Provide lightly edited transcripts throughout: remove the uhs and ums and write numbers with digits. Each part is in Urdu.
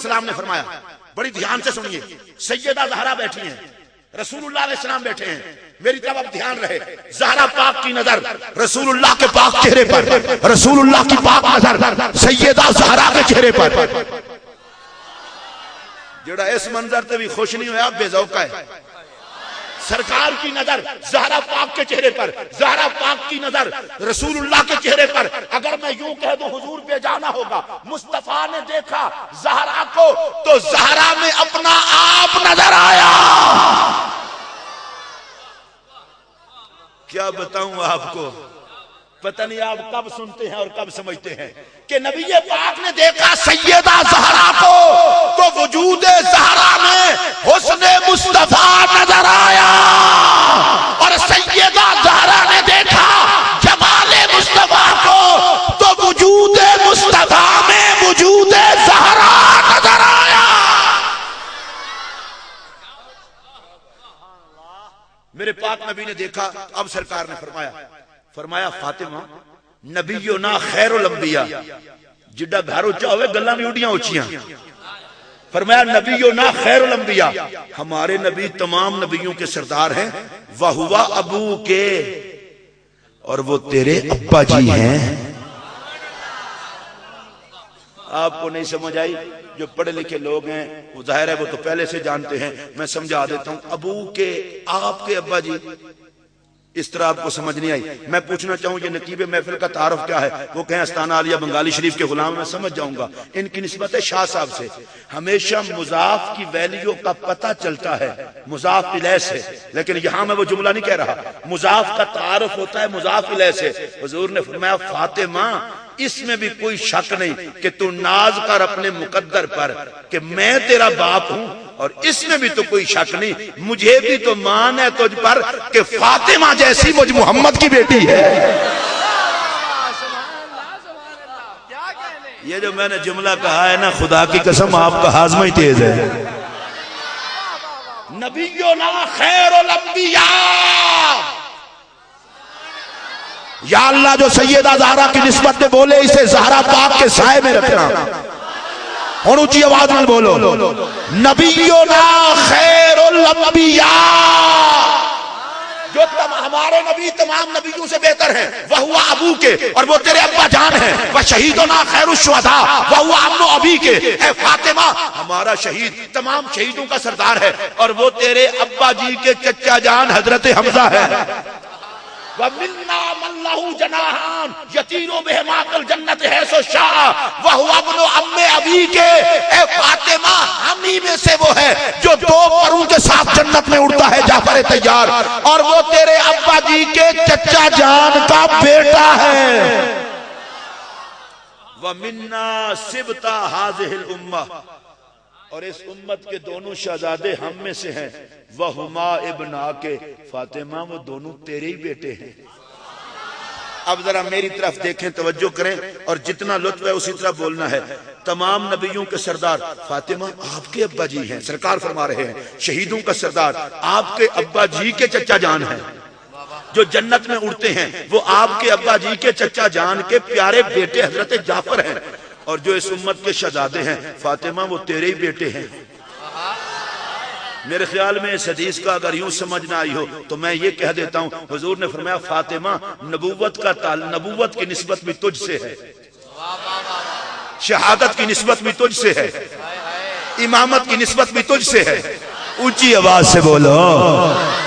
السلام نے فرمایا، بڑی دھیان سے سنیے، سیدہ زہرا بیٹھی ہیں، رسول اللہ علیہ السلام بیٹھے ہیں، میری طرف اب دھیان رہے، زہرا پاک کی نظر رسول اللہ کے پاک چہرے پر، رسول اللہ کی پاک نظر سیدہ زہرا کے چہرے پر۔ جڑا اس منظر تے بھی خوش نہیں ہویا بے ذوقہ ہے۔ سرکار کی نظر زہرا پاک کے چہرے پر، زہرا پاک کی نظر رسول اللہ کے چہرے پر۔ اگر میں یوں کہہ دوں حضور پہ جانا ہوگا، مصطفیٰ نے دیکھا زہرا کو تو زہرا میں اپنا آپ نظر آیا۔ کیا بتاؤں آپ کو، پتہ نہیں آپ کب سنتے ہیں اور کب سمجھتے ہیں کہ نبی پاک نے دیکھا سیدہ زہرا کو تو وجود زہرا میں حسن مصطفیٰ نظر آیا، اور سیدہ زہرا نے دیکھا جمال مصطفیٰ کو تو وجود مصطفیٰ میں وجود زہرا نظر آیا۔ میرے پاک نبی نے دیکھا، اب سرکار نے فرمایا فاطمہ نبینا خیر الانبیاء، جڈا گھر اونچا ہوئے گلاں بھی اڈیاں اونچیاں، فرمایا نبینا خیر الانبیاء، ہمارے نبی تمام نبیوں کے سردار ہیں، وہوا ابو کے، اور وہ تیرے ابا جی ہیں۔ آپ کو نہیں سمجھ آئی؟ جو پڑھے لکھے لوگ ہیں وہ ظاہر ہے وہ تو پہلے سے جانتے ہیں، میں سمجھا دیتا ہوں۔ ابو کے، آپ کے ابا جی، اس طرح آپ کو سمجھ نہیں آئی؟ میں پوچھنا چاہوں یہ نقیب محفل کا تعارف کیا ہے؟ وہ کہیں استانہ عالیہ بنگالی شریف کے غلام، میں سمجھ جاؤں گا۔ ان کی نسبت ہے شاہ صاحب سے۔ ہمیشہ مضاف کی ویلیو کا پتہ چلتا ہے مضاف الیہ سے، لیکن یہاں میں وہ جملہ نہیں کہہ رہا، مضاف کا تعارف ہوتا ہے مضاف الیہ سے۔ حضور نے فرمایا فاطمہ اس میں بھی کوئی شک نہیں کہ تو ناز کر اپنے مقدر پر کہ میں تیرا باپ ہوں، اور اس میں بھی تو کوئی شک نہیں مجھے بھی تو مان ہے تجھ پر کہ فاطمہ جیسی مجھ محمد کی بیٹی ہے۔ یہ جو میں نے جملہ کہا ہے نا، خدا کی قسم آپ کا ہاضمہ ہی تیز ہے۔ نبینا خیر الانبیاء، یا اللہ جو سیدہ زہرا کی نسبت میں بولے اسے زہرا پاک کے سائے میں رکھنا، اور اونچی آواز میں بولو نبینا خیر الانبیاء، جو ہمارے نبی تمام نبیوں سے بہتر ہیں، وہوا ابو کے، اور وہ تیرے ابا جان ہیں، وشہیدنا خیر الشہداء وہوا عمو ابی کے، اے فاطمہ ہمارا شہید تمام شہیدوں کا سردار ہے، اور وہ تیرے ابا جی کے چچا جان حضرت حمزہ ہے۔ وَمِنَّا مَنْ لَهُ جَنَاحَانِ يَطِيرُ بِهِمَا فِي الْجَنَّةِ حَيْثُ شَاءَ وَهُوَ ابْنُ عَمِّ أَبِي کے، اے فاطمہ ہم ہی میں سے وہ ہے جو دو پروں کے ساتھ جنت میں اڑتا ہے، جعفر طیار، اور وہ تیرے ابا جی کے چچا جان کا بیٹا ہے۔ وَمِنَّا سِبْتَ هَذِهِ الْأُمَّةِ، اور اس امت کے دونوں شہزادے ہم میں سے ہیں، وہما ابنا کے، فاطمہ وہ دونوں تیرے ہی بیٹے ہیں۔ اب ذرا میری طرف دیکھیں، توجہ کریں، اور جتنا لطف ہے اسی طرح بولنا ہے۔ تمام نبیوں کے سردار فاطمہ آپ کے ابا جی ہیں، سرکار فرما رہے ہیں شہیدوں کا سردار آپ کے ابا جی کے چچا جان ہیں، جو جنت میں اڑتے ہیں وہ آپ کے ابا جی کے چچا جان کے پیارے بیٹے حضرت جعفر ہیں، اور جو اس امت کے شہزادے ہیں فاطمہ وہ تیرے ہی بیٹے ہیں۔ میرے خیال میں اس حدیث کا اگر یوں سمجھ نہ آئی ہو تو میں یہ کہہ دیتا ہوں، حضور نے فرمایا فاطمہ نبوت کی نسبت بھی تجھ سے ہے، شہادت کی نسبت بھی تجھ سے ہے، امامت کی نسبت بھی تجھ سے ہے، اونچی آواز سے بولو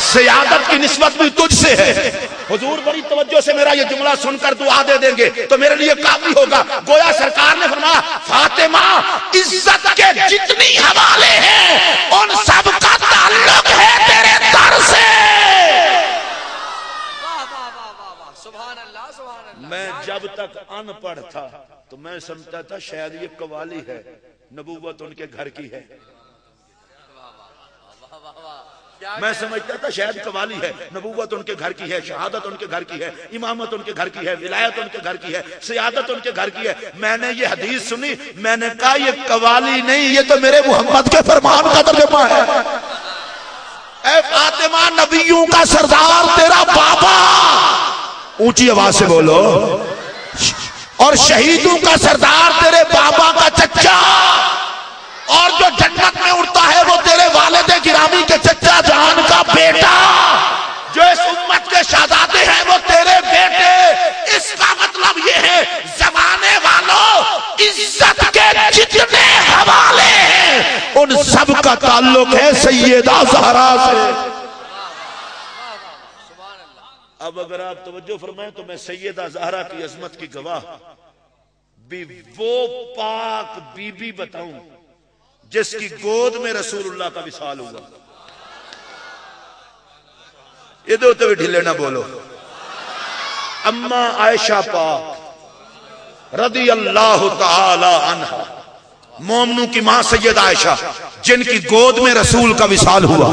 سیادت کی نسبت بھی تجھ سے ہے۔ حضور بڑی توجہ سے میرا یہ جملہ سن کر دعا دے دیں گے تو میرے لیے کافی ہوگا۔ گویا سرکار نے فرمایا فاطمہ عزت کے جتنی حوالے ہیں ان سب کا تعلق ہے تیرے در سے۔ میں جب تک ان پڑھ تھا تو میں سمجھتا تھا شاید یہ قوالی ہے، نبوت ان کے گھر کی ہے، میں سمجھتا تھا شاید قوالی ہے، نبوت ان کے گھر کی ہے، شہادت ان کے گھر کی ہے، امامت ان کے گھر کی ہے، ولایت ان کے گھر کی ہے، سیادت ان کے گھر کی ہے۔ میں نے یہ حدیث سنی، میں نے کہا یہ قوالی نہیں، یہ تو میرے محمد کے فرمان کا ترجمہ ہے۔ اے فاطمہ نبیوں کا سردار تیرا بابا، اونچی آواز سے بولو، اور شہیدوں کا سردار تیرے بابا کا چچا، علی کے چچا جان کا بیٹا جو اس امت کے شہزادے ہیں وہ تیرے بیٹے. اس کا مطلب یہ ہے زمانے والوں عزت کے جتنے حوالے ہیں ان سب کا تعلق ہے سیدہ زہرا سے. اب اگر آپ توجہ فرمائیں تو میں سیدہ زہرا کی عظمت کی گواہ بھی وہ پاک بی بی بتاؤں جس کی گود میں رسول اللہ کا وصال ہوا. ادھر تو بھی ڈھلے نہ بولو. اما عائشہ پاک رضی اللہ تعالی عنہا مومنوں کی ماں سید عائشہ جن کی گود میں رسول کا وصال ہوا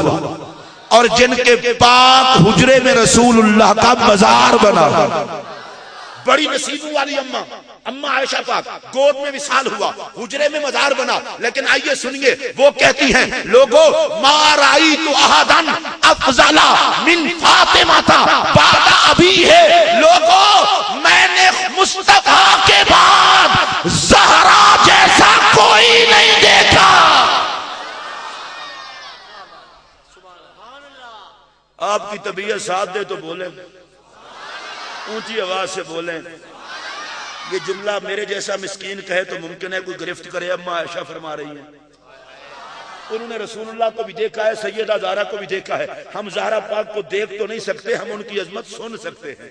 اور جن کے پاک حجرے میں رسول اللہ کا مزار بنا. بڑی نصیب والی اما عائشہ پاک گود میں وصال ہوا حجرے میں مزار بنا. لیکن آئیے سنیے وہ کہتی ہیں لوگوں ما رأیت احدن افضل من فاطمہ بعد ابی ہے. لوگوں میں نے مصطفیٰ کے بعد زہرا جیسا کوئی نہیں دیکھا. آپ کی طبیعت ساتھ دے تو بولیں, اونچی آواز سے بولیں. یہ جملہ میرے جیسا مسکین کہے تو ممکن ہے کوئی گرفت کرے. اما عائشہ فرما رہی ہیں انہوں نے رسول اللہ کو بھی دیکھا ہے, سیدہ زہرا کو بھی دیکھا ہے. ہم زہرا پاک کو دیکھ تو نہیں سکتے, ہم ان کی عظمت سن سکتے ہیں.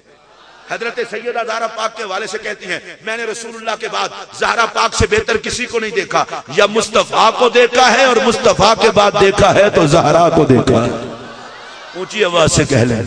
حضرت سیدہ زہرا پاک کے والے سے کہتی ہیں میں نے رسول اللہ کے بعد زہرا پاک سے بہتر کسی کو نہیں دیکھا. یا مصطفیٰ کو دیکھا ہے اور مصطفیٰ کے بعد دیکھا ہے تو زہرا کو دیکھا ہے. اونچی آواز سے کہہ لیں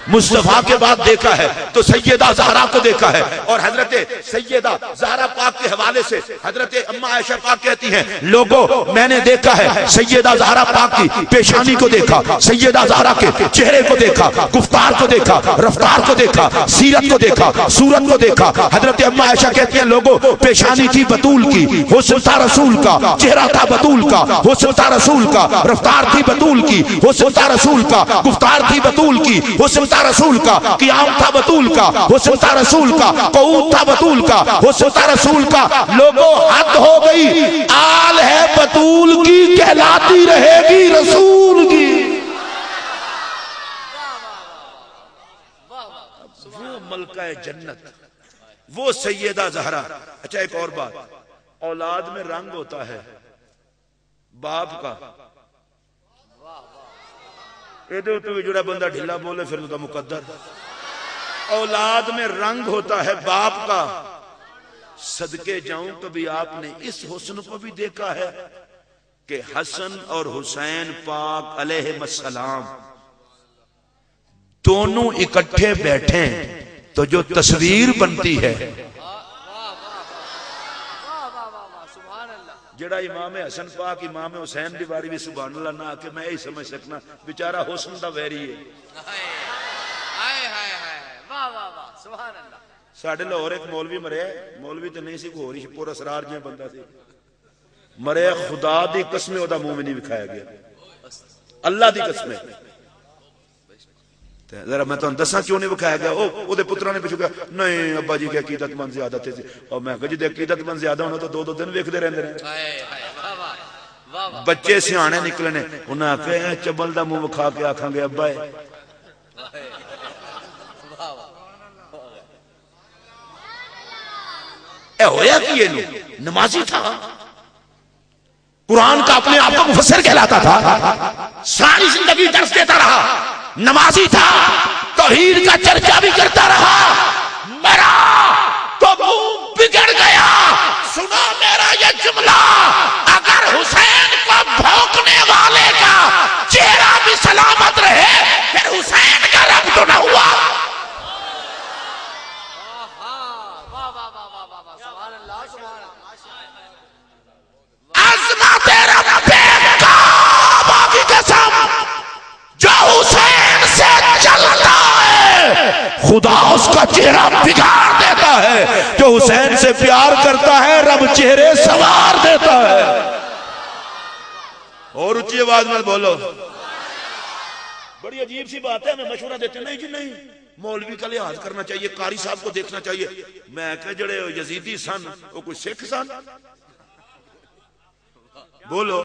مصطفیٰ کے بعد دیکھا ہے تو سیدہ زہرا کو دیکھا ہے. اور حضرت سیدہ زہرا پاک کے حوالے سے حضرت اما عائشہ پاک کہتی ہیں لوگوں میں نے دیکھا ہے سیدہ زہرا پاک کی پیشانی کو دیکھا, سیدہ زہرا کے چہرے کو دیکھا, گفتار کو دیکھا, رفتار کو دیکھا, سیرت کو دیکھا, صورت کو دیکھا. حضرت اما عائشہ کہتی ہیں لوگوں پیشانی تھی بطول کی, حسن تھا رسول کا, چہرہ تھا بطول کا, حسن تھا رسول کا, رفتار تھی بطول کی, حسن تھا رسول کا, گفتار تھی بطول کی, حسن تھا رسول کا, قیام تھا بطول کا, حسن تھا رسول کا, قعود تھا بطول کا, حسن تھا رسول کا. لوگوں حد ہو گئی, آل ہے بطول کی کہلاتی رہے گی رسول کی. وہ ملکہ جنت وہ سیدہ زہرا. اچھا ایک اور بات, اولاد میں رنگ ہوتا ہے باپ کا. ادھر تو بھی جڑا بندہ ڈھیلا بولے پھر تو مقدر. اولاد میں رنگ ہوتا ہے باپ کا. صدقے جاؤں کبھی آپ نے اس حسن کو بھی دیکھا ہے کہ حسن اور حسین پاک علیہ السلام دونوں اکٹھے بیٹھے تو جو تصویر بنتی ہے جڑا امام حسن پاک امام حسین دی باری بھی سبحان اللہ نہ کہ میں یہی سمجھ سکنا بیچارہ حسن دا ویری ہے. ساڑھے لاہور ایک مولوی مرے, مولوی تو نہیں سی کوئی ہو رہی پور اسرار جہاں بندہ سی مرے, خدا دی قسمیں او دا منہ میں نہیں بکھایا گیا, اللہ دی قسمیں. ذرا میں تو دساں کیوں نہیں بکھایا گیا. او دے پترہ نے پوچھو گیا نہیں ابا جی کی عقیدت مند زیادہ تھے, اور میں کہا جی دے عقیدت مند زیادہ ہونا تو دو دن ویکھدے رہندے رہے. بچے سیانے نکلنے انہاں کہے چبل دا منہ بکھا کے آکھاں گے ابا ہے. اے ہویا کہ یہ نمازی تھا, قرآن کا اپنے آپ کو مفسر کہلاتا تھا, ساری زندگی درس دیتا رہا, نمازی تھا, توحید کا چرچا بھی کرتا رہا, مرا تو منہ بگڑ گیا. سنو میرا یہ جملہ, اگر حسین کو بھونکنے والے کا چہرہ بھی سلامت رہے پھر حسین کا رب تو نہ ہوا. عظمت رب کعبہ کی قسم جو حسین سے چلتا ہے خدا اس کا چہرہ بگاڑ دیتا ہے. جو حسین سے پیار کرتا ہے رب چہرے سوار دیتا ہے. اور اونچی آواز میں بولو. بڑی عجیب سی بات ہے, ہمیں مشورہ دیتے نہیں جی نہیں, مولوی کا لحاظ کرنا چاہیے, قاری صاحب کو دیکھنا چاہیے. میں کہ جڑے یزیدی سن وہ کوئی سکھ سن, بولو.